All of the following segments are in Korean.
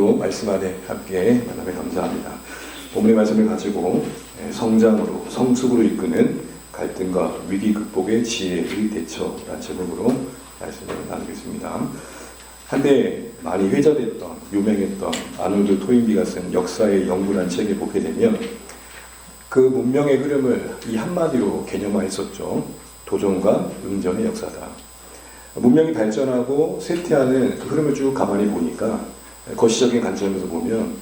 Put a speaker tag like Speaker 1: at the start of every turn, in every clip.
Speaker 1: 오늘도 말씀 안에 함께 만나면 감사합니다. 오늘의 말씀을 가지고 성장으로, 성숙으로 이끄는 갈등과 위기 극복의 지혜의 대처라는 제목으로 말씀을 나누겠습니다. 한때 많이 회자됐던, 유명했던 아놀드 토인비가 쓴 역사의 영구란 책에 보게 되면 그 문명의 흐름을 이 한마디로 개념화했었죠. 도전과 응전의 역사다. 문명이 발전하고 쇠퇴하는 그 흐름을 쭉 가만히 보니까 거시적인 관점에서 보면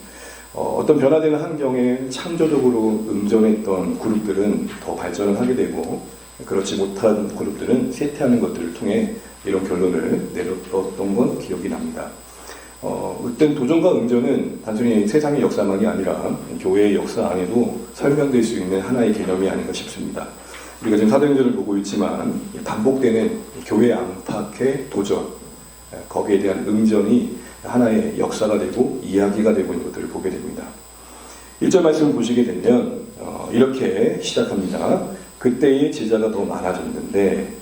Speaker 1: 어떤 변화되는 환경에 창조적으로 응전했던 그룹들은 더 발전을 하게 되고 그렇지 못한 그룹들은 쇠퇴하는 것들을 통해 이런 결론을 내렸던 건 기억이 납니다. 그땐 도전과 응전은 단순히 세상의 역사만이 아니라 교회의 역사 안에도 설명될 수 있는 하나의 개념이 아닌가 싶습니다. 우리가 지금 사도행전을 보고 있지만 반복되는 교회 안팎의 도전, 거기에 대한 응전이 하나의 역사가 되고 이야기가 되고 있는 것들을 보게 됩니다. 1절 말씀을 보시게 되면 이렇게 시작합니다. 그때의 제자가 더 많아졌는데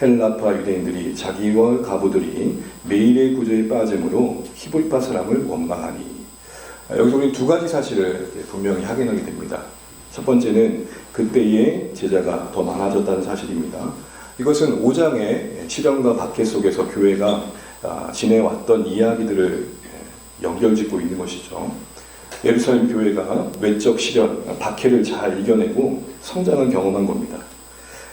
Speaker 1: 헬라파 유대인들이 자기와 가부들이 매일의 구조에 빠짐으로 히브리파 사람을 원망하니. 여기서 우리 두 가지 사실을 분명히 확인하게 됩니다. 첫 번째는 그때의 제자가 더 많아졌다는 사실입니다. 이것은 5장의 시련과 박해 속에서 교회가 지내왔던 이야기들을 연결짓고 있는 것이죠. 예루살렘 교회가 외적 시련, 박해를 잘 이겨내고 성장을 경험한 겁니다.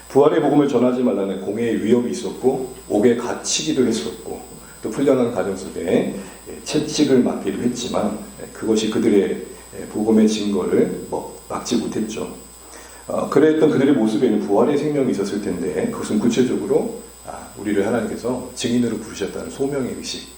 Speaker 1: 부활의 복음을 전하지 말라는 공회의 위협이 있었고 옥에 갇히기도 했었고 또 풀려나는 과정 속에 채찍을 맞기도 했지만 그것이 그들의 복음의 증거를 막지 못했죠. 그랬던 그들의 모습에는 부활의 생명이 있었을 텐데 그것은 구체적으로 우리를 하나님께서 증인으로 부르셨다는 소명의 의식,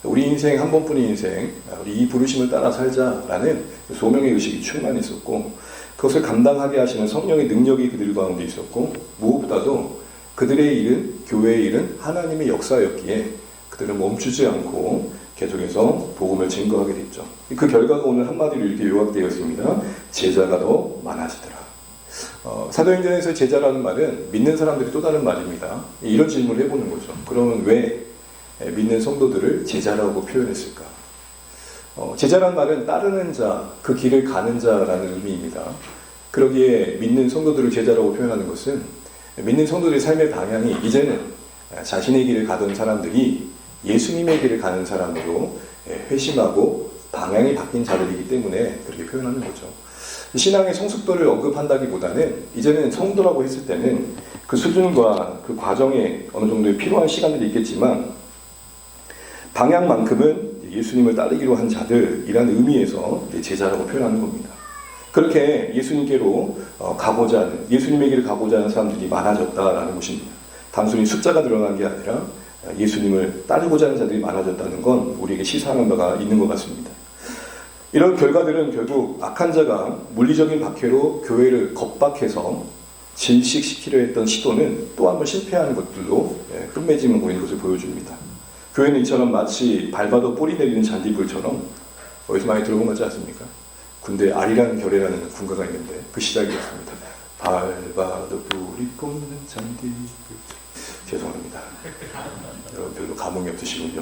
Speaker 1: 우리 인생 한 번뿐인 인생, 우리 이 부르심을 따라 살자라는 소명의 의식이 충만했었고 그것을 감당하게 하시는 성령의 능력이 그들 가운데 있었고 무엇보다도 그들의 일은, 교회의 일은 하나님의 역사였기에 그들은 멈추지 않고 계속해서 복음을 증거하게 됐죠. 그 결과가 오늘 한마디로 이렇게 요약되어 있습니다. 제자가 더 많아지더라. 사도행전에서 제자라는 말은 믿는 사람들이 또 다른 말입니다. 이런 질문을 해보는 거죠. 그러면 왜 믿는 성도들을 제자라고 표현했을까? 제자라는 말은 따르는 자, 그 길을 가는 자라는 의미입니다. 그러기에 믿는 성도들을 제자라고 표현하는 것은 믿는 성도들의 삶의 방향이 이제는 자신의 길을 가던 사람들이 예수님의 길을 가는 사람으로 회심하고 방향이 바뀐 자들이기 때문에 그렇게 표현하는 거죠. 신앙의 성숙도를 언급한다기보다는 이제는 성도라고 했을 때는 그 수준과 그 과정에 어느 정도의 필요한 시간들이 있겠지만 방향만큼은 예수님을 따르기로 한 자들이라는 의미에서 제자라고 표현하는 겁니다. 그렇게 예수님께로 가고자 하는, 예수님의 길을 가고자 하는 사람들이 많아졌다라는 것입니다. 단순히 숫자가 늘어난 게 아니라 예수님을 따르고자 하는 자들이 많아졌다는 건 우리에게 시사하는 바가 있는 것 같습니다. 이런 결과들은 결국 악한 자가 물리적인 박해로 교회를 겁박해서 질식시키려 했던 시도는 또 한 번 실패하는 것들로 끝맺음을 보이는 것을 보여줍니다. 교회는 이처럼 마치 밟아도 뿌리 내리는 잔디불처럼 어디서 많이 들어본 것 같지 않습니까? 군대 아리랑 결례라는 군가가 있는데 그 시작이었습니다. 밟아도 뿌리 뽑는 잔디불. 죄송합니다. 여러분 별로 감흥이 없으시군요.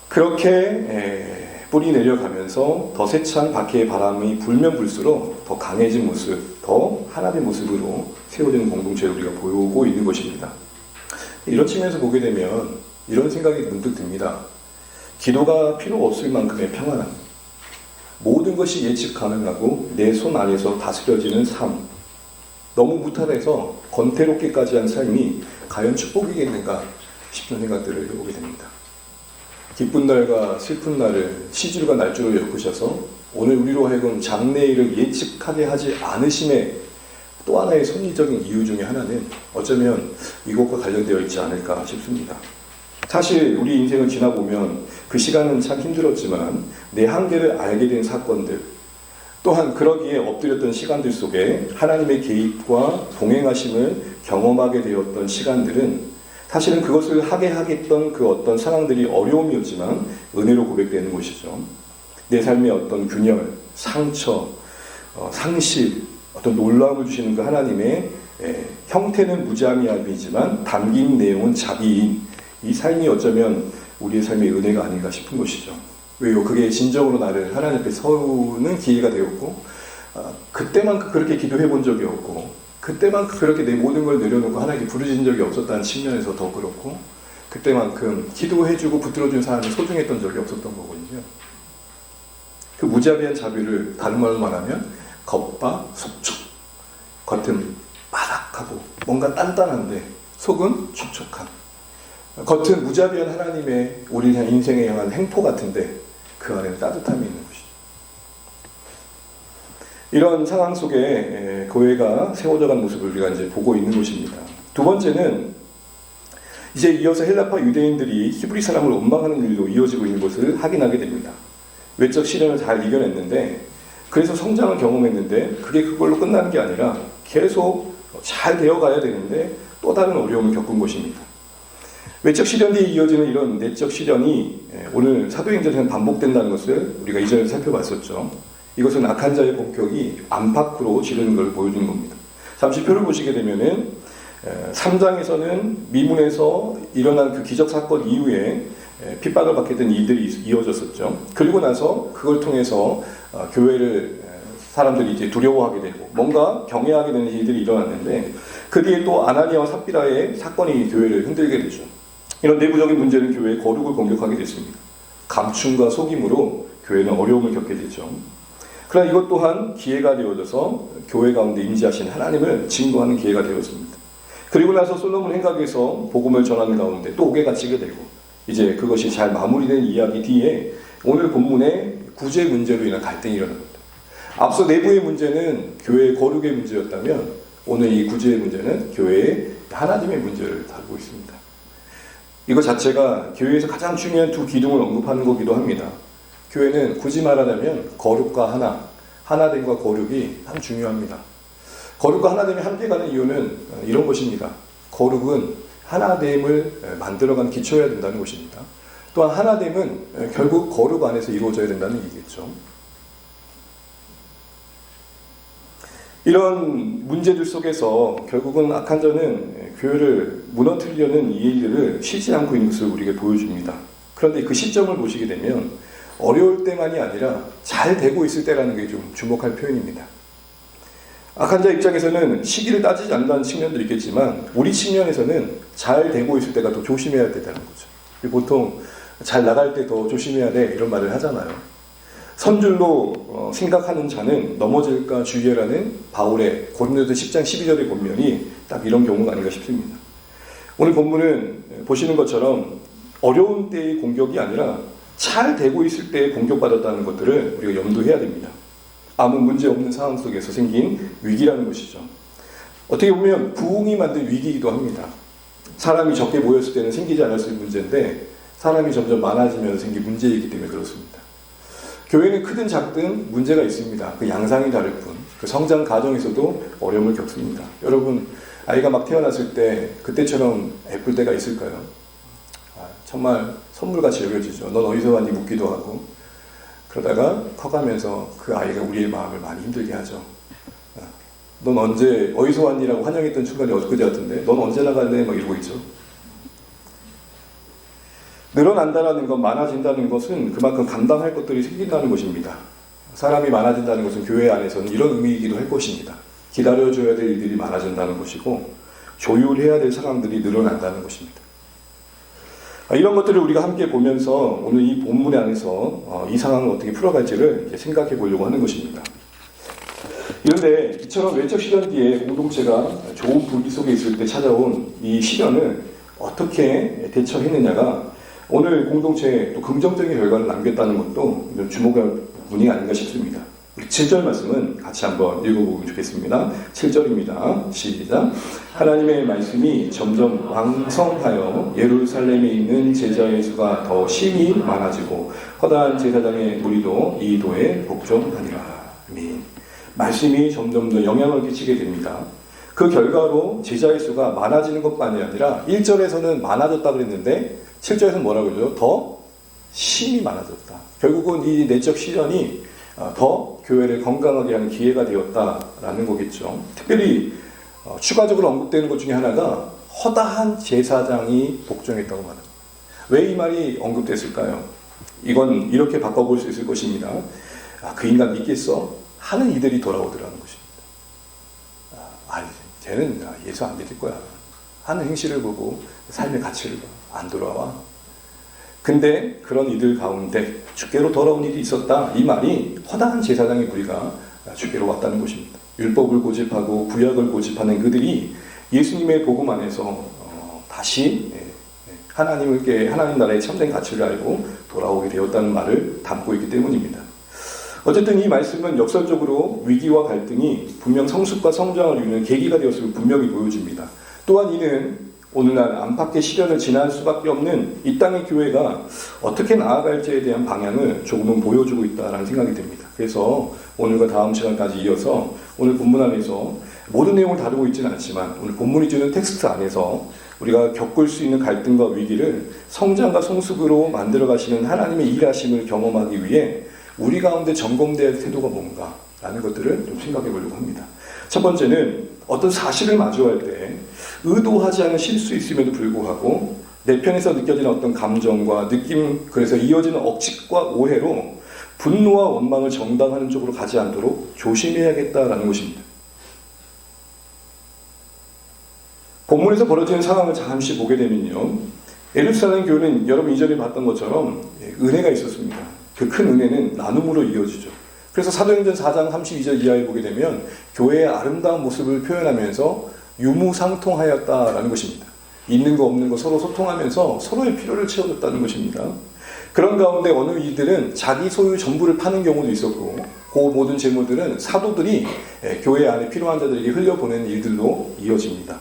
Speaker 1: 그렇게 뿌리 내려가면서 더 세찬 박해의 바람이 불면 불수록 더 강해진 모습, 더 하나님의 모습으로 세워지는 공동체를 우리가 보고 있는 것입니다. 이런 측면에서 보게 되면 이런 생각이 문득 듭니다. 기도가 필요 없을 만큼의 평안함, 모든 것이 예측 가능하고 내 손 안에서 다스려지는 삶, 너무 무탈해서 건태롭게까지 한 삶이 과연 축복이겠는가 싶은 생각들을 해보게 됩니다. 기쁜 날과 슬픈 날을 시줄과 날짜로 엮으셔서 오늘 우리로 하여금 장래일을 예측하게 하지 않으심의 또 하나의 섭리적인 이유 중에 하나는 어쩌면 이것과 관련되어 있지 않을까 싶습니다. 사실 우리 인생을 지나보면 그 시간은 참 힘들었지만 내 한계를 알게 된 사건들, 또한 그러기에 엎드렸던 시간들 속에 하나님의 개입과 동행하심을 경험하게 되었던 시간들은 사실은 그것을 하게 하겠던 그 어떤 상황들이 어려움이었지만 은혜로 고백되는 것이죠. 내 삶의 어떤 균열, 상처, 상실, 어떤 놀라움을 주시는 그 하나님의 형태는 무자비하지만 담긴 내용은 자비인 이 삶이 어쩌면 우리의 삶의 은혜가 아닌가 싶은 것이죠. 왜요? 그게 진정으로 나를 하나님 앞에 서는 기회가 되었고, 그때만큼 그렇게 기도해 본 적이 없고, 그때만큼 그렇게 내 모든 걸 내려놓고 하나님께 부르짖은 적이 없었다는 측면에서 더 그렇고, 그때만큼 기도해주고 붙들어준 사람이 소중했던 적이 없었던 거거든요. 그 무자비한 자비를 다른 말로 말하면 겉바 속촉, 겉은 바닥하고 뭔가 단단한데 속은 촉촉한, 겉은 무자비한 하나님의 우리 인생에 향한 행포 같은데 그 안에는 따뜻함이 있는 것이죠. 이런 상황 속에 교회가 세워져간 모습을 우리가 이제 보고 있는 것입니다. 두 번째는 이제 이어서 헬라파 유대인들이 히브리 사람을 원망하는 일로 이어지고 있는 것을 확인하게 됩니다. 외적 시련을 잘 이겨냈는데, 그래서 성장을 경험했는데 그게 그걸로 끝나는 게 아니라 계속 잘 되어가야 되는데 또 다른 어려움을 겪은 것입니다. 외적 시련 뒤에 이어지는 이런 내적 시련이 오늘 사도행전에서 반복된다는 것을 우리가 이전에 살펴봤었죠. 이것은 악한 자의 본격이 안팎으로 지르는 걸 보여주는 겁니다. 잠시 표를 보시게 되면은 3장에서는 미문에서 일어난 그 기적 사건 이후에 핍박을 받게 된 일들이 이어졌었죠. 그리고 나서 그걸 통해서 교회를 사람들이 이제 두려워하게 되고 뭔가 경외하게 되는 일들이 일어났는데, 그 뒤에 또 아나니아와 삽비라의 사건이 교회를 흔들게 되죠. 이런 내부적인 문제는 교회의 거룩을 공격하게 됐습니다. 감춤과 속임으로 교회는 어려움을 겪게 되죠. 그러나 이것 또한 기회가 되어져서 교회 가운데 임재하신 하나님을 증거하는 기회가 되었습니다. 그리고 나서 솔로몬 행각에서 복음을 전하는 가운데 또 옥에 갇히게 되고, 이제 그것이 잘 마무리된 이야기 뒤에 오늘 본문의 구제 문제로 인한 갈등이 일어납니다. 앞서 내부의 문제는 교회의 거룩의 문제였다면 오늘 이 구제의 문제는 교회의 하나님의 문제를 다루고 있습니다. 이것 자체가 교회에서 가장 중요한 두 기둥을 언급하는 거기도 합니다. 교회는 굳이 말하자면 거룩과 하나됨과 거룩이 참 중요합니다. 거룩과 하나됨이 함께 가는 이유는 이런 것입니다. 거룩은 하나됨을 만들어가는 기초여야 된다는 것입니다. 또한 하나됨은 결국 거룩 안에서 이루어져야 된다는 얘기겠죠. 이런 문제들 속에서 결국은 악한 자는 교회를 무너뜨리려는 이 일들을 쉬지 않고 있는 것을 우리에게 보여줍니다. 그런데 그 시점을 보시게 되면 어려울 때만이 아니라 잘 되고 있을 때라는 게 좀 주목할 표현입니다. 악한 자 입장에서는 시기를 따지지 않는다는 측면도 있겠지만 우리 측면에서는 잘 되고 있을 때가 더 조심해야 된다는 거죠. 보통 잘 나갈 때 더 조심해야 돼 이런 말을 하잖아요. 선줄로 생각하는 자는 넘어질까 주의해라는 바울의 고린도서 10장 12절의 본면이 딱 이런 경우가 아닌가 싶습니다. 오늘 본문은 보시는 것처럼 어려운 때의 공격이 아니라 잘 되고 있을 때 공격받았다는 것들을 우리가 염두해야 됩니다. 아무 문제 없는 상황 속에서 생긴 위기라는 것이죠. 어떻게 보면 부흥이 만든 위기이기도 합니다. 사람이 적게 모였을 때는 생기지 않았을 문제인데 사람이 점점 많아지면서 생긴 문제이기 때문에 그렇습니다. 교회는 크든 작든 문제가 있습니다. 그 양상이 다를 뿐, 그 성장 과정에서도 어려움을 겪습니다. 여러분, 아이가 막 태어났을 때 그때처럼 예쁠 때가 있을까요? 정말 선물같이 여겨지죠. 넌 어디서 왔니 묻기도 하고, 그러다가 커가면서 그 아이가 우리의 마음을 많이 힘들게 하죠. 넌 언제 어디서 왔니라고 환영했던 순간이 엊그제 같은데 넌 언제 나갈래? 막 이러고 있죠. 늘어난다는 것, 많아진다는 것은 그만큼 감당할 것들이 생긴다는 것입니다. 사람이 많아진다는 것은 교회 안에서는 이런 의미이기도 할 것입니다. 기다려줘야 될 일들이 많아진다는 것이고 조율해야 될 상황들이 늘어난다는 것입니다. 이런 것들을 우리가 함께 보면서 오늘 이 본문 안에서 이 상황을 어떻게 풀어갈지를 생각해 보려고 하는 것입니다. 그런데 이처럼 외적 시련 뒤에 공동체가 좋은 분위 속에 있을 때 찾아온 이 시련을 어떻게 대처했느냐가 오늘 공동체에 또 긍정적인 결과를 남겼다는 것도 주목할 부분이 아닌가 싶습니다. 7절 말씀은 같이 한번 읽어보면 좋겠습니다. 7절입니다. 시작. 하나님의 말씀이 점점 왕성하여 예루살렘에 있는 제자의 수가 더 심히 많아지고 허다한 제사장의 무리도 이 도에 복종하니라. 아멘. 말씀이 점점 더 영향을 끼치게 됩니다. 그 결과로 제자의 수가 많아지는 것만이 아니라 1절에서는 많아졌다 그랬는데 7절에서는 뭐라고 그러죠? 더 심히 많아졌다. 결국은 이 내적 시련이 더 교회를 건강하게 하는 기회가 되었다라는 거겠죠. 특별히 추가적으로 언급되는 것 중에 하나가 허다한 제사장이 복종했다고 말합니다. 왜 이 말이 언급됐을까요? 이건 이렇게 바꿔볼 수 있을 것입니다. 그 인간 믿겠어? 하는 이들이 돌아오더라는 것입니다. 쟤는 예수 안 믿을 거야. 하는 행실을 보고 삶의 가치를 봐. 안 돌아와. 근데 그런 이들 가운데 주께로 돌아온 일이 있었다. 이 말이 허다한 제사장의 무리가 주께로 왔다는 것입니다. 율법을 고집하고 구약을 고집하는 그들이 예수님의 복음 안에서 다시 하나님 나라의 참된 가치를 알고 돌아오게 되었다는 말을 담고 있기 때문입니다. 어쨌든 이 말씀은 역설적으로 위기와 갈등이 분명 성숙과 성장을 이루는 계기가 되었음을 분명히 보여줍니다. 또한 이는 오늘날 안팎의 시련을 지날 수밖에 없는 이 땅의 교회가 어떻게 나아갈지에 대한 방향을 조금은 보여주고 있다는 생각이 듭니다. 그래서 오늘과 다음 시간까지 이어서 오늘 본문 안에서 모든 내용을 다루고 있지는 않지만 오늘 본문이 주는 텍스트 안에서 우리가 겪을 수 있는 갈등과 위기를 성장과 성숙으로 만들어 가시는 하나님의 일하심을 경험하기 위해 우리 가운데 점검될 태도가 뭔가 라는 것들을 좀 생각해 보려고 합니다. 첫 번째는 어떤 사실을 마주할 때 의도하지 않은 실수 있음에도 불구하고 내 편에서 느껴지는 어떤 감정과 느낌, 그래서 이어지는 억측과 오해로 분노와 원망을 정당하는 쪽으로 가지 않도록 조심해야겠다라는 것입니다. 본문에서 벌어지는 상황을 잠시 보게 되면요, 예루살렘 교회는 여러분 이전에 봤던 것처럼 은혜가 있었습니다. 그 큰 은혜는 나눔으로 이어지죠. 그래서 사도행전 4장 32절 이하에 보게 되면 교회의 아름다운 모습을 표현하면서 유무상통하였다라는 것입니다. 있는 거 없는 거 서로 소통하면서 서로의 필요를 채워줬다는 것입니다. 그런 가운데 어느 이들은 자기 소유 전부를 파는 경우도 있었고, 그 모든 재물들은 사도들이 교회 안에 필요한 자들에게 흘려보내는 일들로 이어집니다.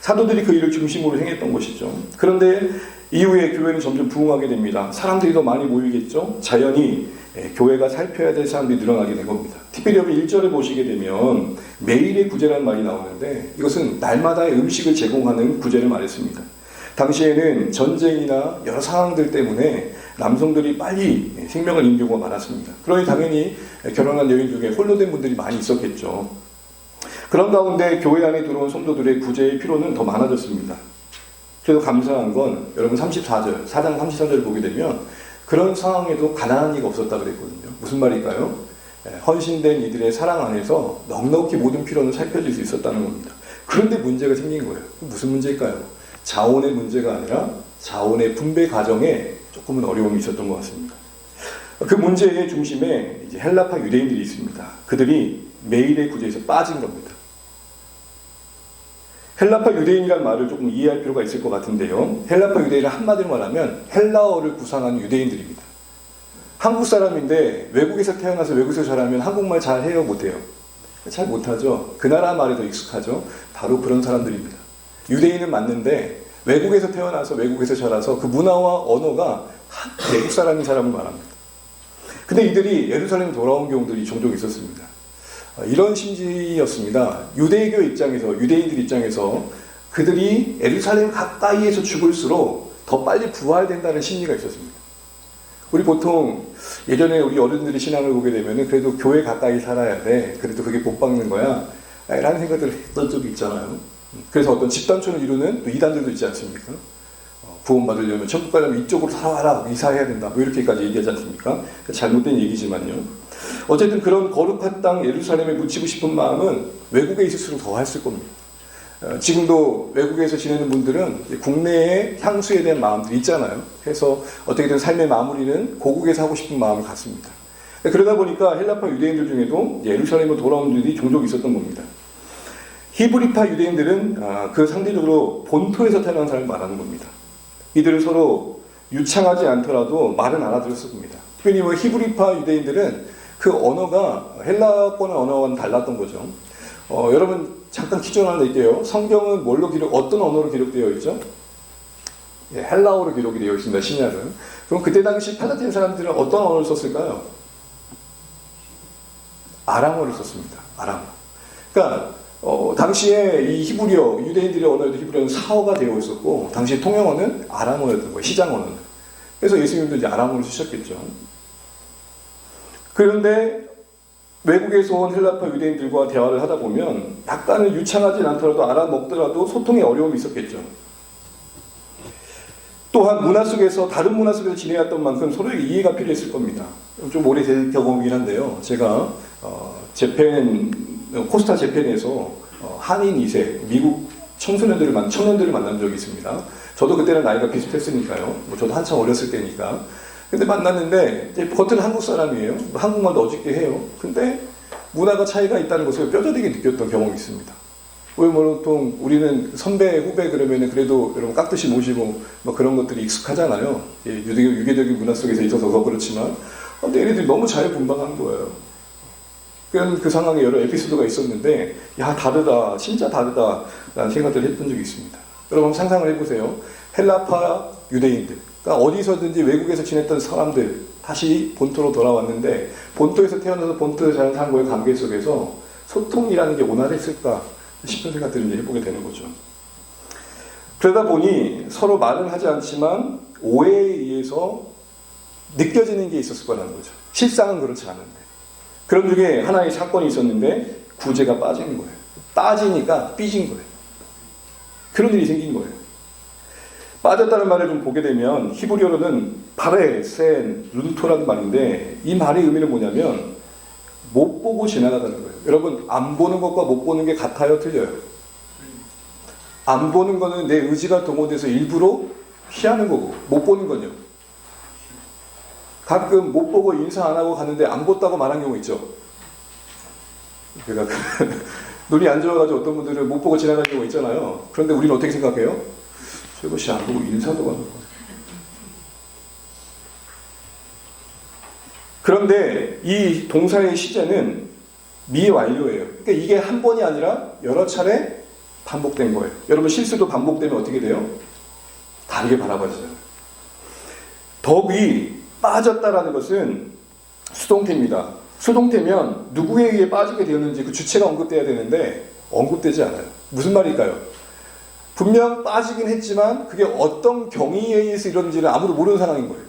Speaker 1: 사도들이 그 일을 중심으로 행했던 것이죠. 그런데 이후에 교회는 점점 부흥하게 됩니다. 사람들이 더 많이 모이겠죠. 자연히 교회가 살펴야 될 사람들이 늘어나게 된 겁니다. 특별히 여기 1절을 보시게 되면 매일의 구제라는 말이 나오는데 이것은 날마다의 음식을 제공하는 구제를 말했습니다. 당시에는 전쟁이나 여러 상황들 때문에 남성들이 빨리 생명을 잃는 경우가 많았습니다. 그러니 당연히 결혼한 여인 중에 홀로 된 분들이 많이 있었겠죠. 그런 가운데 교회 안에 들어온 성도들의 구제의 필요는 더 많아졌습니다. 그래도 감사한 건 여러분 34절, 4장 34절을 보게 되면 그런 상황에도 가난한 이가 없었다 그랬거든요. 무슨 말일까요? 헌신된 이들의 사랑 안에서 넉넉히 모든 필요는 살펴줄 수 있었다는 겁니다. 그런데 문제가 생긴 거예요. 무슨 문제일까요? 자원의 문제가 아니라 자원의 분배 과정에 조금은 어려움이 있었던 것 같습니다. 그 문제의 중심에 이제 헬라파 유대인들이 있습니다. 그들이 매일의 구제에서 빠진 겁니다. 헬라파 유대인이라는 말을 조금 이해할 필요가 있을 것 같은데요. 헬라파 유대인은 한마디로 말하면 헬라어를 구상하는 유대인들입니다. 한국 사람인데 외국에서 태어나서 외국에서 자라면 한국말 잘 해요? 못해요? 잘 못하죠. 그 나라 말이 더 익숙하죠. 바로 그런 사람들입니다. 유대인은 맞는데 외국에서 태어나서 외국에서 자라서 그 문화와 언어가 외국 사람인 사람을 말합니다. 근데 이들이 예루살렘에 돌아온 경우들이 종종 있었습니다. 이런 심지였습니다. 유대교 입장에서, 유대인들 입장에서 그들이 예루살렘 가까이에서 죽을수록 더 빨리 부활된다는 심리가 있었습니다. 우리 보통 예전에 우리 어른들이 신앙을 보게 되면 그래도 교회 가까이 살아야 돼. 그래도 그게 복 받는 거야. 라는 생각들을 했던 적이 있잖아요. 그래서 어떤 집단촌을 이루는 또 이단들도 있지 않습니까? 구원받으려면 천국 가려면 이쪽으로 살아와라, 이사해야 된다, 뭐 이렇게까지 얘기하지 않습니까? 잘못된 얘기지만요. 어쨌든 그런 거룩한 땅 예루살렘에 묻히고 싶은 마음은 외국에 있을수록 더 했을 겁니다. 지금도 외국에서 지내는 분들은 국내의 향수에 대한 마음들이 있잖아요. 그래서 어떻게든 삶의 마무리는 고국에서 하고 싶은 마음을 갖습니다. 그러다 보니까 헬라파 유대인들 중에도 예루살렘으로 돌아온 분들이 종종 있었던 겁니다. 히브리파 유대인들은 그 상대적으로 본토에서 태어난 사람을 말하는 겁니다. 이들은 서로 유창하지 않더라도 말은 알아들었을 겁니다. 특별히 히브리파 유대인들은 그 언어가 헬라권의 언어와는 달랐던 거죠. 여러분 잠깐 퀴즈 하나 낼게요. 성경은 어떤 언어로 기록되어 있죠? 헬라어로 기록이 되어 있습니다. 신약은. 그럼 그때 당시 팔레스타인 사람들은 어떤 언어를 썼을까요? 아람어를 썼습니다. 아람어. 그러니까 당시에 이 히브리어, 유대인들의 언어에도 히브리어는 사어가 되어 있었고, 당시 통영어는 아람어였던 거예요. 시장 언어는. 그래서 예수님도 이제 아람어를 쓰셨겠죠. 그런데 외국에서 온 헬라파 유대인들과 대화를 하다 보면 약간은 유창하진 않더라도 알아먹더라도 소통에 어려움이 있었겠죠. 또한 문화 속에서 다른 문화 속에서 지내왔던 만큼 서로에게 이해가 필요했을 겁니다. 좀 오래된 경험이긴 한데요. 제가 코스타 재팬에서 한인 2세 미국 청년들을 만난 적이 있습니다. 저도 그때는 나이가 비슷했으니까요. 뭐 저도 한참 어렸을 때니까. 근데 만났는데 이제 겉은 한국 사람이에요. 한국말도 어짓게 해요. 근데 문화가 차이가 있다는 것을 뼈저리게 느꼈던 경험이 있습니다. 왜 보통 우리는 선배, 후배 그러면은 그래도 여러분 깍듯이 모시고 뭐 그런 것들이 익숙하잖아요. 유교적인 문화 속에서 있어서 더 그렇지만. 근데 얘네들이 너무 자유분방한 거예요. 그 상황에 여러 에피소드가 있었는데, 야, 다르다. 진짜 다르다. 라는 생각들을 했던 적이 있습니다. 여러분 상상을 해보세요. 헬라파 유대인들. 그러니까 어디서든지 외국에서 지냈던 사람들, 다시 본토로 돌아왔는데, 본토에서 태어나서 본토에서 자란 사람과의 관계 속에서 소통이라는 게 원활했을까 싶은 생각들을 이제 해보게 되는 거죠. 그러다 보니 서로 말은 하지 않지만 오해에 의해서 느껴지는 게 있었을 거라는 거죠. 실상은 그렇지 않은데. 그런 중에 하나의 사건이 있었는데 구제가 빠진 거예요. 빠지니까 삐진 거예요. 그런 일이 생긴 거예요. 빠졌다는 말을 좀 보게 되면 히브리어로는 바레, 센, 룬토라는 말인데 이 말의 의미는 뭐냐면 못 보고 지나가다는 거예요. 여러분 안 보는 것과 못 보는 게 같아요? 틀려요? 안 보는 거는 내 의지가 동원돼서 일부러 피하는 거고 못 보는 건요. 가끔 못 보고 인사 안 하고 가는데 안 봤다고 말한 경우 있죠. 그러니까 눈이 안 좋아가지고 어떤 분들은 못 보고 지나가는 경우 있잖아요. 그런데 우리는 어떻게 생각해요? 저것이 안 보고 인사도 안 하고. 그런데 이 동사의 시제는 미완료예요. 그러니까 이게 한 번이 아니라 여러 차례 반복된 거예요. 여러분 실수도 반복되면 어떻게 돼요? 다르게 바라봐져요. 덕이 빠졌다라는 것은 수동태입니다. 수동태면 누구에 의해 빠지게 되었는지 그 주체가 언급돼야 되는데 언급되지 않아요. 무슨 말일까요? 분명 빠지긴 했지만 그게 어떤 경위에 의해서 이런지는 아무도 모르는 상황인 거예요.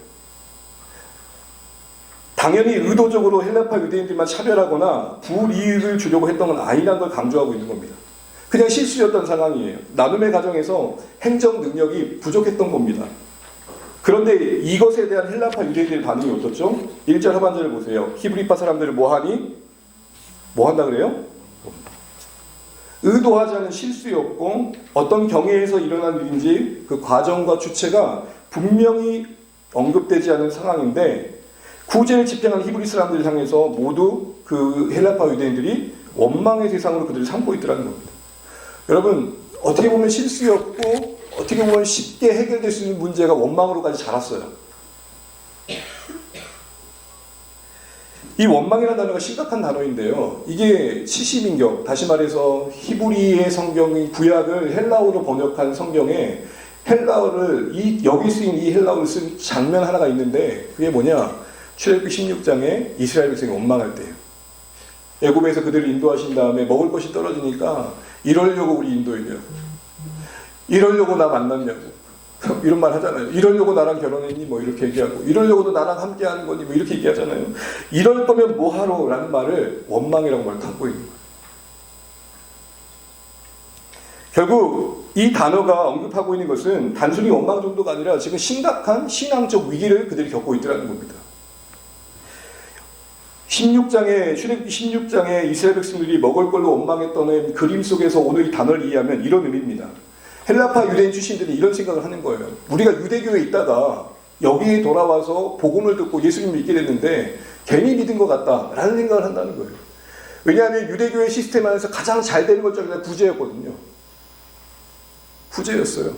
Speaker 1: 당연히 의도적으로 헬라파 유대인들만 차별하거나 불이익을 주려고 했던 건 아니라는 걸 강조하고 있는 겁니다. 그냥 실수였던 상황이에요. 나눔의 과정에서 행정 능력이 부족했던 겁니다. 그런데 이것에 대한 헬라파 유대인들의 반응이 어떻죠? 1절 하반절을 보세요. 히브리파 사람들은 뭐하니? 뭐 한다 그래요? 의도하지 않은 실수였고 어떤 경위에서 일어난 일인지 그 과정과 주체가 분명히 언급되지 않은 상황인데 구제를 집행한 히브리 사람들을 향해서 모두 그 헬라파 유대인들이 원망의 대상으로 그들을 삼고 있더라는 겁니다. 여러분 어떻게 보면 실수였고 어떻게 보면 쉽게 해결될 수 있는 문제가 원망으로까지 자랐어요. 이 원망이라는 단어가 심각한 단어인데요. 이게 70인격, 다시 말해서 히브리의 성경의 구약을 헬라어로 번역한 성경에 헬라어를 여기 쓰인 이 헬라어를 쓴 장면 하나가 있는데 그게 뭐냐? 출애굽기 16장에 이스라엘 백성이 원망할 때예요. 애굽에서 그들을 인도하신 다음에 먹을 것이 떨어지니까 이러려고 우리 인도했냐고, 이러려고 나 만났냐고 이런 말 하잖아요. 이러려고 나랑 결혼했니? 뭐 이렇게 얘기하고 이러려고도 나랑 함께 하는 거니? 뭐 이렇게 얘기하잖아요. 이럴 거면 뭐하러? 라는 말을 원망이라고 말 갖고 있는 거예요. 결국 이 단어가 언급하고 있는 것은 단순히 원망 정도가 아니라 지금 심각한 신앙적 위기를 그들이 겪고 있더라는 겁니다. 출애굽기 16장에 이스라엘 백성들이 먹을 걸로 원망했던 그림 속에서 오늘 이 단어를 이해하면 이런 의미입니다. 헬라파 유대인 출신들이 이런 생각을 하는 거예요. 우리가 유대교에 있다가 여기에 돌아와서 복음을 듣고 예수님을 믿게 됐는데 괜히 믿은 것 같다라는 생각을 한다는 거예요. 왜냐하면 유대교의 시스템 안에서 가장 잘 되는 것 중에 하나가 구제였거든요. 구제였어요.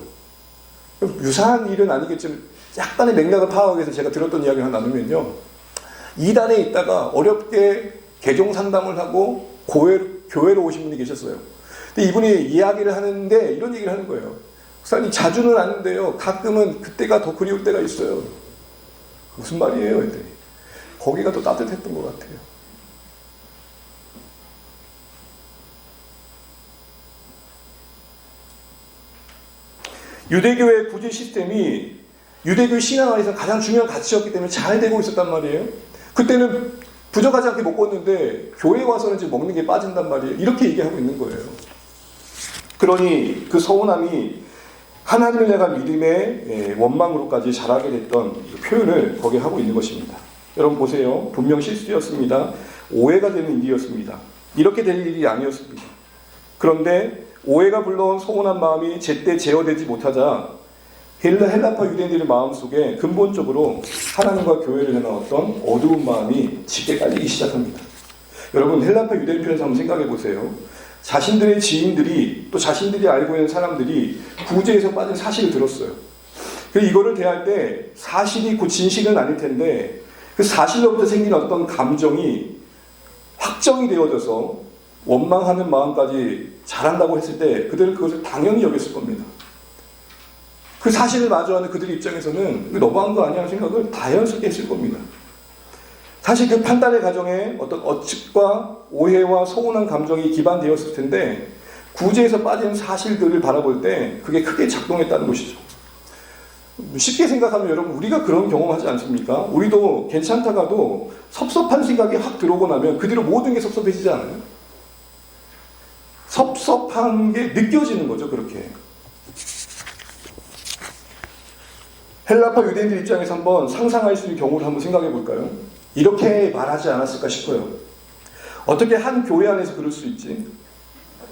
Speaker 1: 유사한 일은 아니겠지만 약간의 맥락을 파악하기 위해서 제가 들었던 이야기를 하나 나누면요. 이단에 있다가 어렵게 개종 상담을 하고 교회로 오신 분이 계셨어요. 근데 이분이 이야기를 하는데 이런 얘기를 하는 거예요. 목사님 자주는 아는데요. 가끔은 그때가 더 그리울 때가 있어요. 무슨 말이에요? 했더니 거기가 더 따뜻했던 것 같아요. 교회의 구제 시스템이 유대교 신앙 안에서 가장 중요한 가치였기 때문에 잘 되고 있었단 말이에요. 그때는 부족하지 않게 먹었는데 교회에 와서는 지금 먹는 게 빠진단 말이에요. 이렇게 얘기하고 있는 거예요. 그러니 그 서운함이 하나님을 향한 믿음의 원망으로까지 자라게 됐던 표현을 거기에 하고 있는 것입니다. 여러분 보세요. 분명 실수였습니다. 오해가 되는 일이었습니다. 이렇게 될 일이 아니었습니다. 그런데 오해가 불러온 서운한 마음이 제때 제어되지 못하자 헬라파 유대인들의 마음속에 근본적으로 하나님과 교회를 향한 어떤 어두운 마음이 짙게 깔리기 시작합니다. 여러분 헬라파 유대인 편에서 한번 생각해 보세요. 자신들의 지인들이 또 자신들이 알고 있는 사람들이 구제에서 빠진 사실을 들었어요. 그래서 이거를 대할 때 사실이 곧 진실은 아닐 텐데 그 사실로부터 생긴 어떤 감정이 확정이 되어져서 원망하는 마음까지 자란다고 했을 때 그들은 그것을 당연히 여겼을 겁니다. 그 사실을 마주하는 그들 입장에서는 너무한 거 아니야 생각을 자연스럽게 했을 겁니다. 사실 그 판단의 과정에 어떤 억측과 오해와 서운한 감정이 기반되었을 텐데 구제에서 빠진 사실들을 바라볼 때 그게 크게 작동했다는 것이죠. 쉽게 생각하면 여러분 우리가 그런 경험하지 않습니까? 우리도 괜찮다가도 섭섭한 생각이 확 들어오고 나면 그 뒤로 모든 게 섭섭해지지 않아요? 섭섭한 게 느껴지는 거죠. 그렇게. 헬라파 유대인들 입장에서 한번 상상할 수 있는 경우를 한번 생각해 볼까요? 이렇게 말하지 않았을까 싶어요. 어떻게 한 교회 안에서 그럴 수 있지?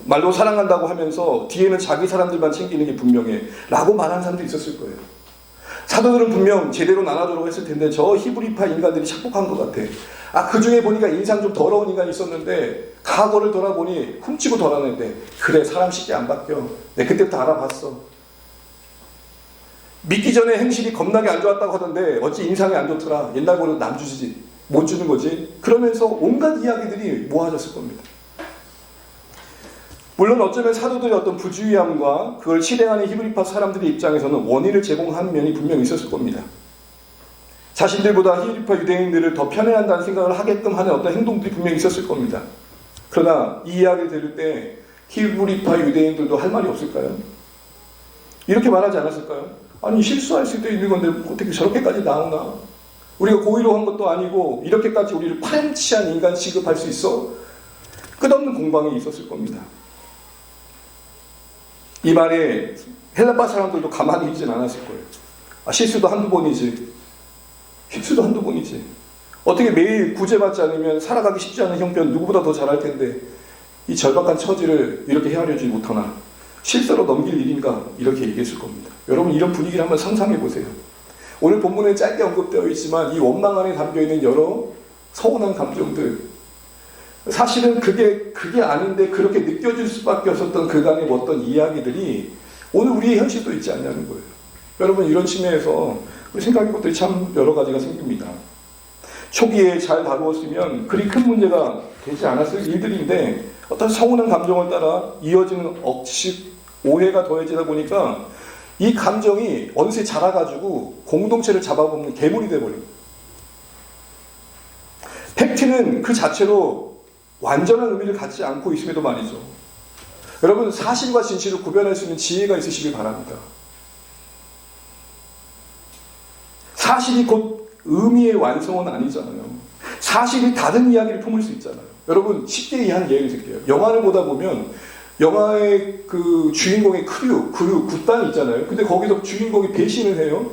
Speaker 1: 말로 사랑한다고 하면서 뒤에는 자기 사람들만 챙기는 게 분명해 라고 말하는 사람도 있었을 거예요. 사도들은 분명 제대로 나눠주려고 했을 텐데 저 히브리파 인간들이 착복한 것 같아. 그 중에 보니까 인상 좀 더러운 인간이 있었는데 과거를 돌아보니 훔치고 돌아냈는데 그래 사람 쉽게 안 바뀌어. 내가 그때부터 알아봤어. 믿기 전에 행실이 겁나게 안 좋았다고 하던데 어찌 인상이 안 좋더라. 옛날보다 남 주지 못 주는 거지. 그러면서 온갖 이야기들이 모아졌을 겁니다. 물론 어쩌면 사도들의 어떤 부주의함과 그걸 실행하는 히브리파 사람들의 입장에서는 원인을 제공하는 면이 분명히 있었을 겁니다. 자신들보다 히브리파 유대인들을 더 편애한다는 생각을 하게끔 하는 어떤 행동들이 분명히 있었을 겁니다. 그러나 이 이야기를 들을 때 히브리파 유대인들도 할 말이 없을까요? 이렇게 말하지 않았을까요? 아니 실수할 수도 있는 건데 어떻게 저렇게까지 나오나? 우리가 고의로 한 것도 아니고 이렇게까지 우리를 파렴치한 인간 취급할 수 있어? 끝없는 공방이 있었을 겁니다. 이 말에 헬라파 사람들도 가만히 있진 않았을 거예요. 실수도 한두 번이지. 실수도 한두 번이지. 어떻게 매일 구제받지 않으면 살아가기 쉽지 않은 형편 누구보다 더 잘할 텐데 이 절박한 처지를 이렇게 헤아려주지 못하나 실수로 넘길 일인가 이렇게 얘기했을 겁니다. 여러분 이런 분위기를 한번 상상해 보세요. 오늘 본문에 짧게 언급되어 있지만 이 원망 안에 담겨있는 여러 서운한 감정들 사실은 그게 아닌데 그렇게 느껴질 수밖에 없었던 그간의 어떤 이야기들이 오늘 우리의 현실도 있지 않냐는 거예요. 여러분 이런 측면에서 생각할 것들이 참 여러 가지가 생깁니다. 초기에 잘 다루었으면 그리 큰 문제가 되지 않았을 일들인데 어떤 서운한 감정을 따라 이어지는 억측, 오해가 더해지다 보니까 이 감정이 어느새 자라가지고 공동체를 잡아먹는 괴물이 돼버립니다. 팩트는 그 자체로 완전한 의미를 갖지 않고 있음에도 말이죠. 여러분 사실과 진실을 구별할 수 있는 지혜가 있으시길 바랍니다. 사실이 곧 의미의 완성은 아니잖아요. 사실이 다른 이야기를 품을 수 있잖아요. 여러분 쉽게 한 예를 들게요. 영화를 보다 보면 영화의 그 주인공의 크루, 굿단이 있잖아요. 근데 거기서 주인공이 배신을 해요.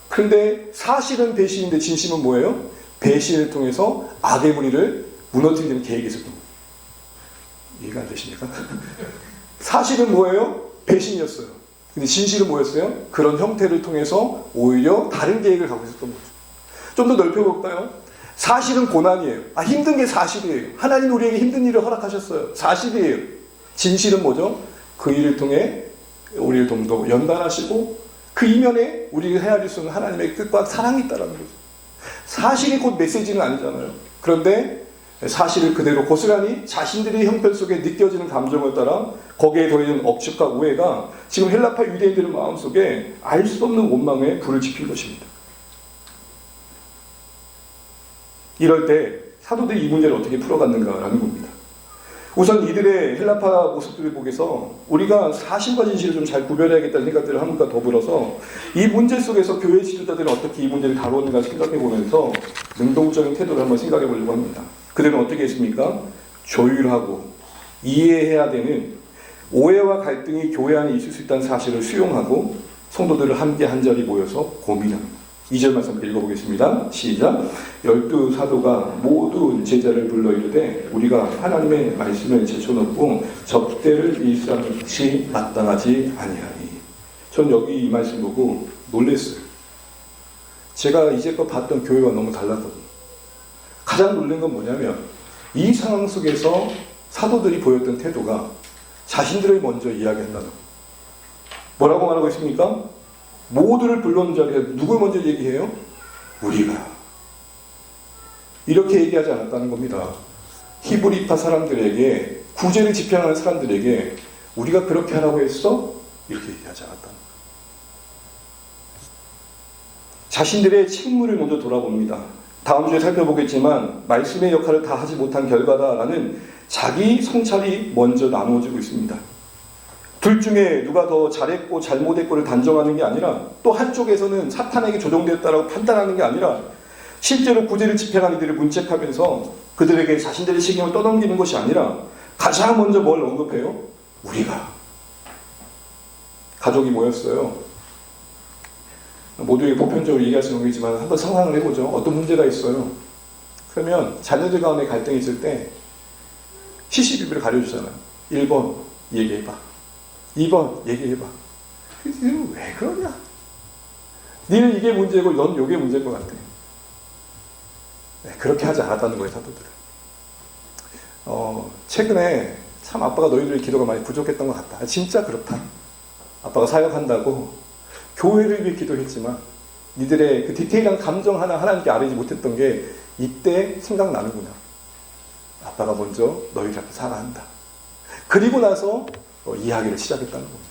Speaker 1: 근데 사실은 배신인데 진심은 뭐예요? 배신을 통해서 악의 무리를 무너뜨리는 계획이 있었던 거예요. 이해가 안 되십니까? 사실은 뭐예요? 배신이었어요. 근데 진실은 뭐였어요? 그런 형태를 통해서 오히려 다른 계획을 갖고 있었던 거죠. 좀 더 넓혀볼까요? 사실은 고난이에요. 힘든 게 사실이에요. 하나님 우리에게 힘든 일을 허락하셨어요. 사실이에요. 진실은 뭐죠? 그 일을 통해 우리를 좀 더 연단하시고 그 이면에 우리를 헤아릴 수 있는 하나님의 뜻과 사랑이 있다는 거죠. 사실이 곧 메시지는 아니잖아요. 그런데 사실을 그대로 고스란히 자신들의 형편 속에 느껴지는 감정을 따라 거기에 더해진 억측과 오해가 지금 헬라파 유대인들의 마음속에 알 수 없는 원망에 불을 지핀 것입니다. 이럴 때 사도들이 이 문제를 어떻게 풀어갔는가라는 겁니다. 우선 이들의 헬라파 모습들을 보면서 우리가 사실과 진실을 좀 잘 구별해야겠다는 생각들을 함과 더불어서 이 문제 속에서 교회 지도자들은 어떻게 이 문제를 다루었는가 생각해 보면서 능동적인 태도를 한번 생각해 보려고 합니다. 그들은 어떻게 했습니까? 조율하고 이해해야 되는 오해와 갈등이 교회 안에 있을 수 있다는 사실을 수용하고 성도들을 함께 한자리 모여서 고민합니다. 2절 말씀 읽어보겠습니다. 시작. 12사도가 모두 제자를 불러 이르되 우리가 하나님의 말씀을 제쳐놓고 접대를 일삼는 것이 마땅하지 아니하니. 전 여기 이 말씀 보고 놀랐어요. 제가 이제껏 봤던 교회와 너무 달랐거든요. 가장 놀란 건 뭐냐면 이 상황 속에서 사도들이 보였던 태도가 자신들을 먼저 이야기한다는 거예요. 뭐라고 말하고 있습니까? 모두를 불러온 자리에 누굴 먼저 얘기해요? 우리가. 이렇게 얘기하지 않았다는 겁니다. 히브리파 사람들에게, 구제를 집행하는 사람들에게 우리가 그렇게 하라고 했어? 이렇게 얘기하지 않았다는 거예요. 자신들의 책무를 먼저 돌아봅니다. 다음 주에 살펴보겠지만 말씀의 역할을 다 하지 못한 결과다라는 자기 성찰이 먼저 나누어지고 있습니다. 둘 중에 누가 더 잘했고 잘못했고를 단정하는 게 아니라 또 한쪽에서는 사탄에게 조종되었다라고 판단하는 게 아니라 실제로 구제를 집행한 이들을 문책하면서 그들에게 자신들의 책임을 떠넘기는 것이 아니라 가장 먼저 뭘 언급해요? 우리가. 가족이 모였어요. 모두에게 보편적으로 얘기할 수는 없겠지만 한번 상상을 해보죠. 어떤 문제가 있어요. 그러면 자녀들 가운데 갈등이 있을 때 시시비비를 가려주잖아요. 1번 얘기해봐. 2번 얘기해봐. 왜 그러냐? 니는 이게 문제고 넌 이게 문제인 것 같아. 네, 그렇게 하지 않았다는 거예요, 사도들은. 최근에 참 아빠가 너희들의 기도가 많이 부족했던 것 같다. 진짜 그렇다. 아빠가 사역한다고 교회를 위해 기도했지만 니들의 그 디테일한 감정 하나 하나님께 아뢰지 못했던 게 이때 생각나는구나. 아빠가 먼저 너희를 앞에 사랑한다. 그리고 나서 이야기를 시작했다는 겁니다.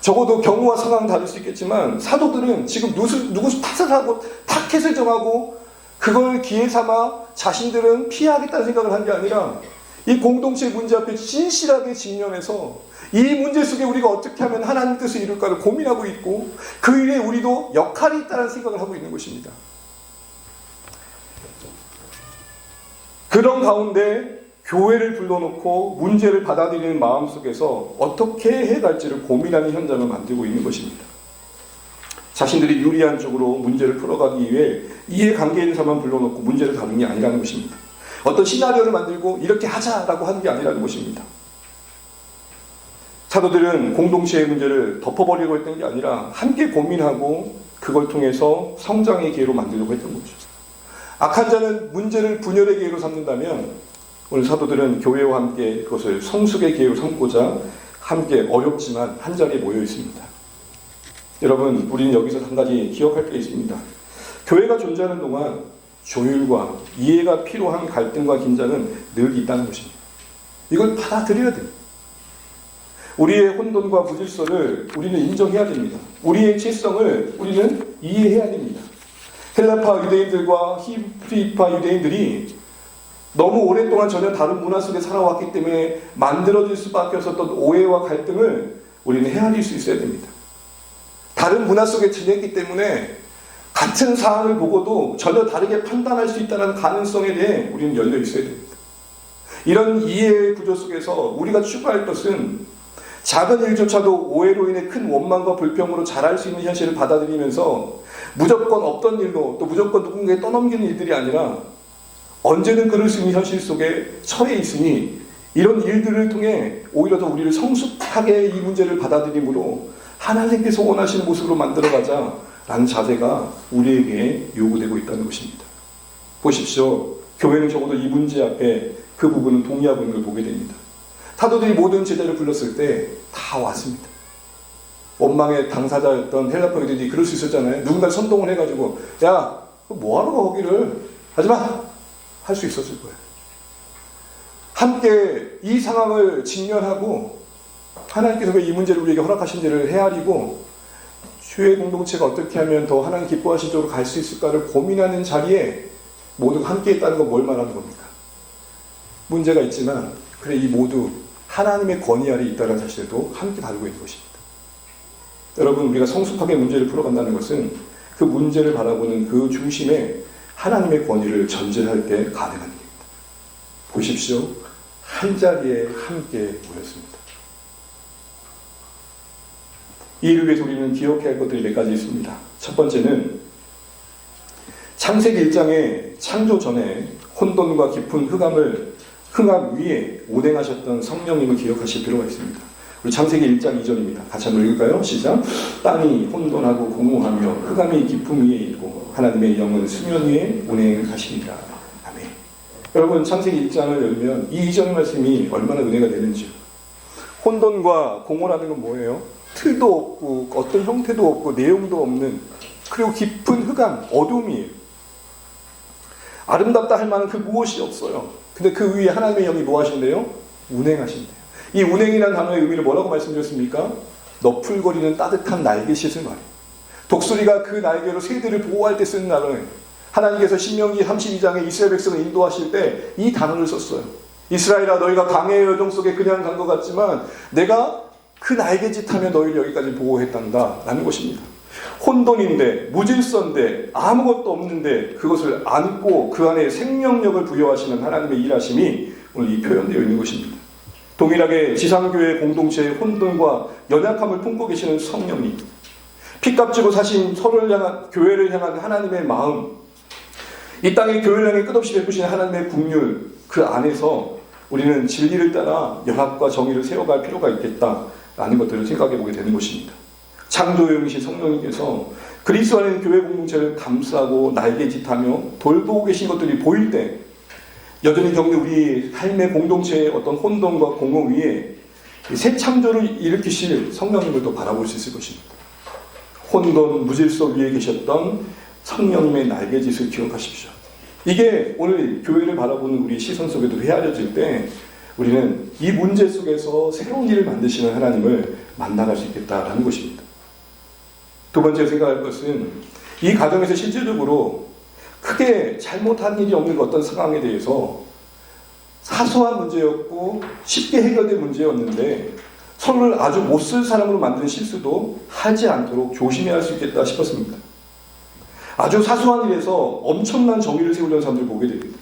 Speaker 1: 적어도 경우와 상황은 다를 수 있겠지만 사도들은 지금 누구 탓을 하고 타켓을 정하고 그걸 기회 삼아 자신들은 피하겠다는 생각을 한 게 아니라 이 공동체 문제 앞에 진실하게 직면해서 이 문제 속에 우리가 어떻게 하면 하나님 뜻을 이룰까를 고민하고 있고 그 일에 우리도 역할이 있다는 생각을 하고 있는 것입니다. 그런 가운데 교회를 불러놓고 문제를 받아들이는 마음속에서 어떻게 해갈지를 고민하는 현장을 만들고 있는 것입니다. 자신들이 유리한 쪽으로 문제를 풀어가기 위해 이해관계 있는 사람만 불러놓고 문제를 다루는 게 아니라는 것입니다. 어떤 시나리오를 만들고 이렇게 하자라고 하는 게 아니라는 것입니다. 사도들은 공동체의 문제를 덮어버리려고 했던 게 아니라 함께 고민하고 그걸 통해서 성장의 기회로 만들려고 했던 거죠. 악한 자는 문제를 분열의 기회로 삼는다면 오늘 사도들은 교회와 함께 그것을 성숙의 기회로 삼고자 함께 어렵지만 한자리에 모여 있습니다. 여러분, 우리는 여기서 한 가지 기억할 게 있습니다. 교회가 존재하는 동안 조율과 이해가 필요한 갈등과 긴장은 늘 있다는 것입니다. 이걸 받아들여야 됩니다. 우리의 혼돈과 부질서를 우리는 인정해야 됩니다. 우리의 질성을 우리는 이해해야 됩니다. 헬라파 유대인들과 히브리파 유대인들이 너무 오랫동안 전혀 다른 문화 속에 살아왔기 때문에 만들어질 수밖에 없었던 오해와 갈등을 우리는 헤아릴 수 있어야 됩니다. 다른 문화 속에 지냈기 때문에 같은 사안을 보고도 전혀 다르게 판단할 수 있다는 가능성에 대해 우리는 열려 있어야 됩니다. 이런 이해의 구조 속에서 우리가 추구할 것은 작은 일조차도 오해로 인해 큰 원망과 불평으로 자랄 수 있는 현실을 받아들이면서 무조건 없던 일로 또 무조건 누군가에 떠넘기는 일들이 아니라 언제든 그럴 수 있는 현실 속에 처해 있으니 이런 일들을 통해 오히려 더 우리를 성숙하게 이 문제를 받아들임으로 하나님께서 원하시는 모습으로 만들어가자라는 자세가 우리에게 요구되고 있다는 것입니다. 보십시오. 교회는 적어도 이 문제 앞에 그 부분은 동의하고 있는 걸 보게 됩니다. 사도들이 모든 제자를 불렀을 때 다 왔습니다. 원망의 당사자였던 헬라파 유대인들이 그럴 수 있었잖아요. 누군가 선동을 해가지고 야, 뭐하러 가 거기를 하지마! 할 수 있었을 거예요. 함께 이 상황을 직면하고 하나님께서 왜 이 문제를 우리에게 허락하신지를 헤아리고 교회 공동체가 어떻게 하면 더 하나님 기뻐하신 쪽으로 갈 수 있을까를 고민하는 자리에 모두가 함께 있다는 건 뭘 말하는 겁니까? 문제가 있지만 그래 이 모두 하나님의 권위 아래 있다는 사실도 함께 다루고 있는 것입니다. 여러분, 우리가 성숙하게 문제를 풀어간다는 것은 그 문제를 바라보는 그 중심에 하나님의 권위를 전제할 때 가능한 일입니다. 보십시오. 한 자리에 함께 모였습니다. 이 일을 위해서 우리는 기억해야 할 것들이 몇 가지 있습니다. 첫 번째는 창세기 1장에 창조 전에 혼돈과 깊은 흑암 위에 운행하셨던 성령님을 기억하실 필요가 있습니다. 우리 창세기 1장 2절입니다. 같이 한번 읽을까요? 시작. 땅이 혼돈하고 공허하며 흑암이 깊음 위에 있고 하나님의 영은 수면 위에 운행하시니라. 아멘. 여러분, 창세기 1장을 열면 이 2절 말씀이 얼마나 은혜가 되는지요. 혼돈과 공허라는 건 뭐예요? 틀도 없고 어떤 형태도 없고 내용도 없는, 그리고 깊은 흑암, 어둠이에요. 아름답다 할 만한 그 무엇이 없어요. 근데 그 위에 하나님의 영이 뭐 하신대요? 운행하신대요. 이 운행이라는 단어의 의미를 뭐라고 말씀드렸습니까? 너풀거리는 따뜻한 날개짓을 말해요. 독수리가 그 날개로 새들을 보호할 때 쓰는 단어예요. 하나님께서 신명기 32장에 이스라엘 백성을 인도하실 때 이 단어를 썼어요. 이스라엘아, 너희가 강의 여정 속에 그냥 간 것 같지만 내가 그 날개짓하며 너희를 여기까지 보호했단다 라는 것입니다. 혼돈인데, 무질서인데, 아무것도 없는데 그것을 안고 그 안에 생명력을 부여하시는 하나님의 일하심이 오늘 이 표현되어 있는 것입니다. 동일하게 지상교회 공동체의 혼돈과 연약함을 품고 계시는 성령님, 피값 주고 사신 서로를 향한, 교회를 향한 하나님의 마음, 이 땅에 교회를 향해 끝없이 베푸시는 하나님의 긍휼, 그 안에서 우리는 진리를 따라 연합과 정의를 세워갈 필요가 있겠다라는 것들을 생각해 보게 되는 것입니다. 창조용이신 성령님께서 그리스도 안에 교회 공동체를 감싸고 날개짓하며 돌보고 계신 것들이 보일 때 여전히 겪는 우리 삶의 공동체의 어떤 혼돈과 공허 위에 새 창조를 일으키실 성령님을 또 바라볼 수 있을 것입니다. 혼돈, 무질서 위에 계셨던 성령님의 날개짓을 기억하십시오. 이게 오늘 교회를 바라보는 우리 시선 속에도 헤아려질 때 우리는 이 문제 속에서 새로운 일을 만드시는 하나님을 만나갈 수 있겠다라는 것입니다. 두 번째 생각할 것은 이 가정에서 실질적으로 크게 잘못한 일이 없는 어떤 상황에 대해서 사소한 문제였고 쉽게 해결된 문제였는데 서로를 아주 못쓸 사람으로 만드는 실수도 하지 않도록 조심해야 할 수 있겠다 싶었습니다. 아주 사소한 일에서 엄청난 정의를 세우려는 사람들을 보게 됩니다.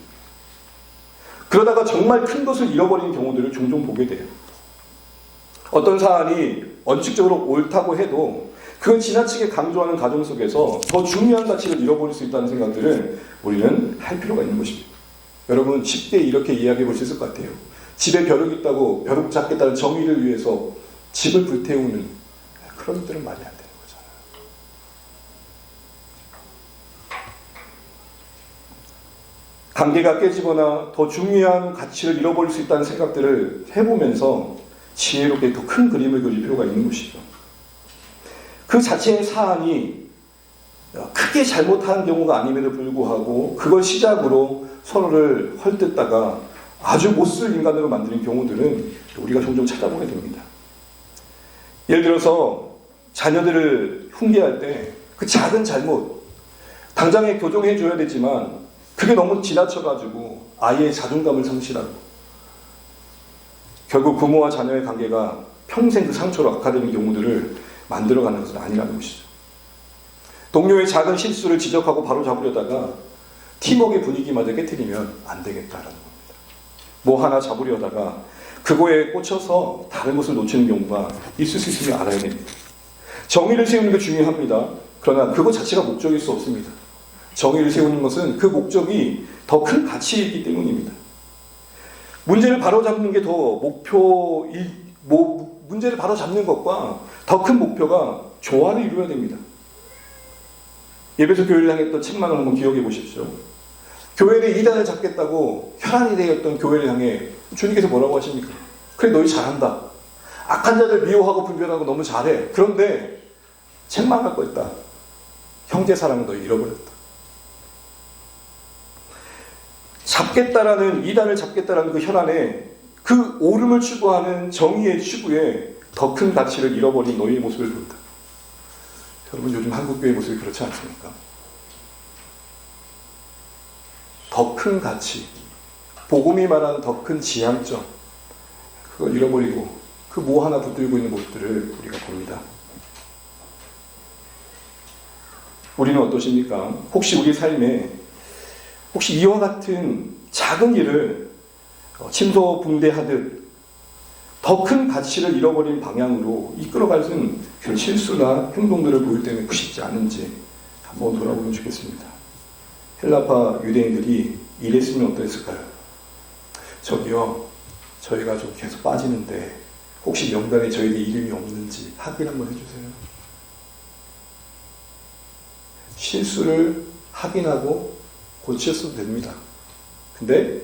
Speaker 1: 그러다가 정말 큰 것을 잃어버리는 경우들을 종종 보게 돼요. 어떤 사안이 원칙적으로 옳다고 해도 그걸 지나치게 강조하는 과정 속에서 더 중요한 가치를 잃어버릴 수 있다는 생각들을 우리는 할 필요가 있는 것입니다. 여러분, 쉽게 이렇게 이야기해 볼 수 있을 것 같아요. 집에 벼룩 있다고 벼룩 잡겠다는 정의를 위해서 집을 불태우는 그런 일들은 말이 안 되는 거잖아요. 관계가 깨지거나 더 중요한 가치를 잃어버릴 수 있다는 생각들을 해보면서 지혜롭게 더 큰 그림을 그릴 필요가 있는 것이죠. 그 자체의 사안이 크게 잘못한 경우가 아님에도 불구하고 그걸 시작으로 서로를 헐뜯다가 아주 못쓸 인간으로 만드는 경우들은 우리가 종종 찾아보게 됩니다. 예를 들어서 자녀들을 훈계할 때 그 작은 잘못, 당장에 교정해 줘야 되지만 그게 너무 지나쳐가지고 아이의 자존감을 상실하고 결국 부모와 자녀의 관계가 평생 그 상처로 악화되는 경우들을 만들어가는 것은 아니라는 것이죠. 동료의 작은 실수를 지적하고 바로 잡으려다가 팀워크의 분위기마저 깨트리면 안 되겠다라는 겁니다. 뭐 하나 잡으려다가 그거에 꽂혀서 다른 것을 놓치는 경우가 있을 수 있음을 알아야 됩니다. 정의를 세우는 게 중요합니다. 그러나 그것 자체가 목적일 수 없습니다. 정의를 세우는 것은 그 목적이 더 큰 가치이기 때문입니다. 문제를 바로잡는 게 더 문제를 바로잡는 것과 더 큰 목표가 조화를 이루어야 됩니다. 예배소 교회를 향했던 책망을 한번 기억해 보십시오. 교회를 이단을 잡겠다고 혈안이 되었던 교회를 향해 주님께서 뭐라고 하십니까? 그래, 너희 잘한다. 악한 자들 미워하고 분별하고 너무 잘해. 그런데 책망할 거 있다. 형제 사랑은 너희 잃어버렸다. 잡겠다라는, 이단을 잡겠다라는 그 혈안에 그 오름을 추구하는 정의의 추구에 더 큰 가치를 잃어버린 너희의 모습을 본다. 여러분, 요즘 한국교회 모습이 그렇지 않습니까? 더 큰 가치, 복음이 말하는 더 큰 지향점, 그걸 잃어버리고 그 뭐 하나 붙들고 있는 모습들을 우리가 봅니다. 우리는 어떠십니까? 혹시 우리 삶에 혹시 이와 같은 작은 일을 침소분대하듯 더 큰 가치를 잃어버린 방향으로 이끌어가는 그런 실수나 행동들을 보일 때는 쉽지 않은지 한번 돌아보면 좋겠습니다. 헬라파 유대인들이 이랬으면 어땠을까요? 저기요, 저희가 좀 계속 빠지는데 혹시 명단에 저희들 이름이 없는지 확인 한번 해주세요. 실수를 확인하고 고쳤어도 됩니다. 근데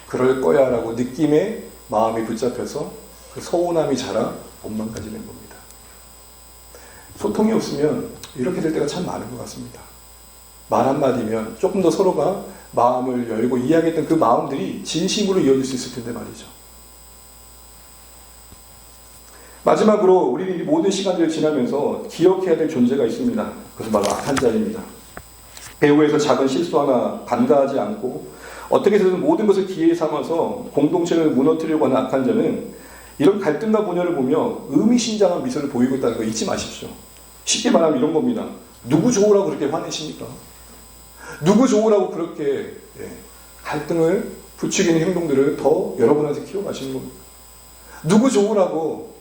Speaker 1: 그럴 거야 라고 느낌에 마음이 붙잡혀서 그 서운함이 자라 원망까지 낸 겁니다. 소통이 없으면 이렇게 될 때가 참 많은 것 같습니다. 말 한마디면 조금 더 서로가 마음을 열고 이야기했던 그 마음들이 진심으로 이어질 수 있을 텐데 말이죠. 마지막으로 우리는 이 모든 시간들을 지나면서 기억해야 될 존재가 있습니다. 그것은 바로 악한 자입니다. 배후에서 작은 실수 하나 간과하지 않고 어떻게 해서든 모든 것을 기회에 삼아서 공동체를 무너뜨리려고 하는 악한 자는 이런 갈등과 분열을 보며 의미심장한 미소를 보이고 있다는 거 잊지 마십시오. 쉽게 말하면 이런 겁니다. 누구 좋으라고 그렇게 화내십니까? 누구 좋으라고 그렇게 갈등을 부추기는 행동들을 더 여러분한테 키워가시는 겁니다. 누구 좋으라고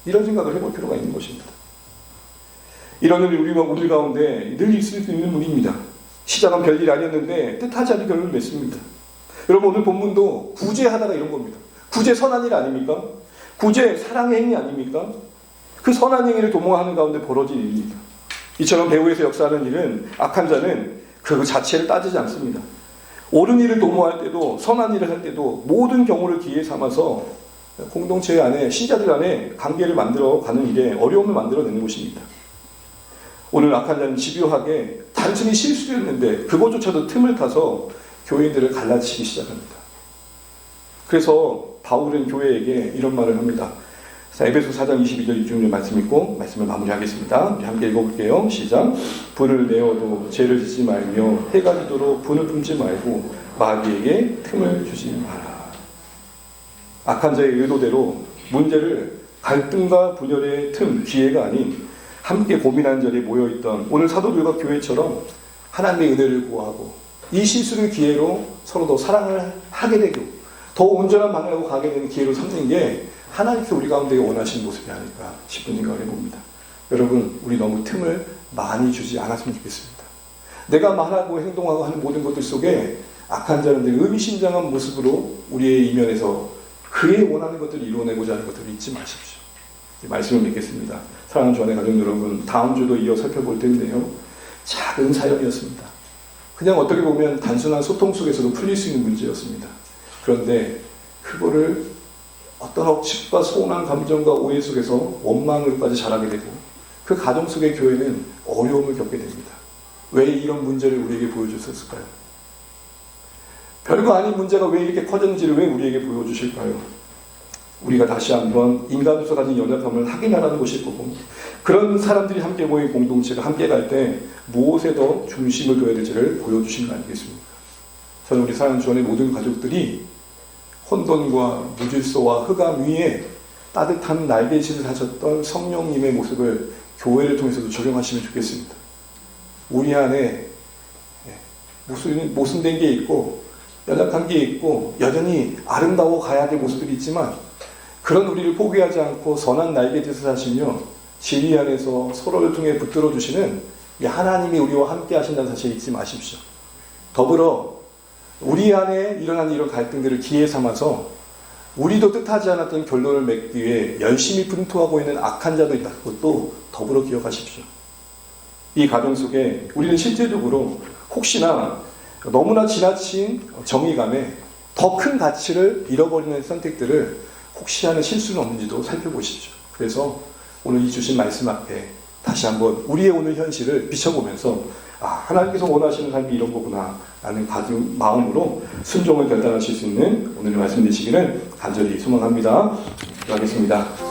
Speaker 1: 이런 생각을 해볼 필요가 있는 것입니다. 이런 일이 우리 가운데 늘 있을 수 있는 문입니다. 시작은 별일 아니었는데 뜻하지 않은 결론을 맺습니다. 여러분 오늘 본문도 구제하다가 이런 겁니다. 구제 선한 일 아닙니까? 구제 사랑의 행위 아닙니까? 그 선한 행위를 도모하는 가운데 벌어진 일입니다. 이처럼 배후에서 역사하는 일은 악한 자는 그 자체를 따지지 않습니다. 옳은 일을 도모할 때도 선한 일을 할 때도 모든 경우를 기회 삼아서 공동체 안에 신자들 안에 관계를 만들어가는 일에 어려움을 만들어내는 것입니다. 오늘 악한 자는 집요하게 단순히 실수였는데 그것조차도 틈을 타서 교인들을 갈라치기 시작합니다. 그래서 바울은 교회에게 이런 말을 합니다. 자, 에베소 4장 22절 26절 말씀 읽고 말씀을 마무리하겠습니다. 우리 함께 읽어볼게요. 시작. 불을 내어도 죄를 짓지 말며 해가 지도록 분을 품지 말고 마귀에게 틈을 주지 마라. 악한 자의 의도대로 문제를 갈등과 분열의 틈, 기회가 아닌 함께 고민하는 자리에 모여있던 오늘 사도들과 교회처럼 하나님의 은혜를 구하고 이 실수를 기회로 서로 더 사랑을 하게 되고 더 온전한 방향으로 가게 되는 기회로 삼는 게 하나님께서 우리 가운데 원하시는 모습이 아닐까 싶은 생각을 해봅니다. 여러분 우리 너무 틈을 많이 주지 않았으면 좋겠습니다. 내가 말하고 행동하고 하는 모든 것들 속에 악한 자는 늘 의미심장한 모습으로 우리의 이면에서 그의 원하는 것들을 이루어내고자 하는 것들을 잊지 마십시오. 말씀을 믿겠습니다. 사랑하는 주안의 가족 여러분, 다음 주도 이어 살펴볼 텐데요. 작은 사연이었습니다. 그냥 어떻게 보면 단순한 소통 속에서도 풀릴 수 있는 문제였습니다. 그런데 그거를 어떤 억측과 서운한 감정과 오해 속에서 원망으로까지 자라게 되고 그 가정 속의 교회는 어려움을 겪게 됩니다. 왜 이런 문제를 우리에게 보여주셨을까요? 별거 아닌 문제가 왜 이렇게 커졌는지를 왜 우리에게 보여주실까요? 우리가 다시 한번 인간으로서 가진 연약함을 확인하라는 것일 거고 그런 사람들이 함께 모인 공동체가 함께 갈 때 무엇에 더 중심을 둬야 될지를 보여주신 거 아니겠습니까? 저는 우리 사랑하는 주안의 모든 가족들이 혼돈과 무질서와 흑암 위에 따뜻한 날개짓을 하셨던 성령님의 모습을 교회를 통해서도 적용하시면 좋겠습니다. 우리 안에 모순된 게 있고 연약한 게 있고 여전히 아름다워 가야 될 모습들이 있지만 그런 우리를 포기하지 않고 선한 날개짓을 하시며 진리 안에서 서로를 통해 붙들어 주시는 하나님이 우리와 함께 하신다는 사실 잊지 마십시오. 더불어 우리 안에 일어나는 이런 갈등들을 기회 삼아서 우리도 뜻하지 않았던 결론을 맺기 위해 열심히 분투하고 있는 악한 자도 있다는 것도 더불어 기억하십시오. 이 가정 속에 우리는 실제적으로 혹시나 너무나 지나친 정의감에 더 큰 가치를 잃어버리는 선택들을 혹시 하는 실수는 없는지도 살펴보십시오. 그래서 오늘 이 주신 말씀 앞에 다시 한번 우리의 오늘 현실을 비춰보면서 하나님께서 원하시는 삶이 이런 거구나 라는 가슴 마음으로 순종을 결단하실 수 있는 오늘의 말씀 되시기를 간절히 소망합니다. 기도하겠습니다.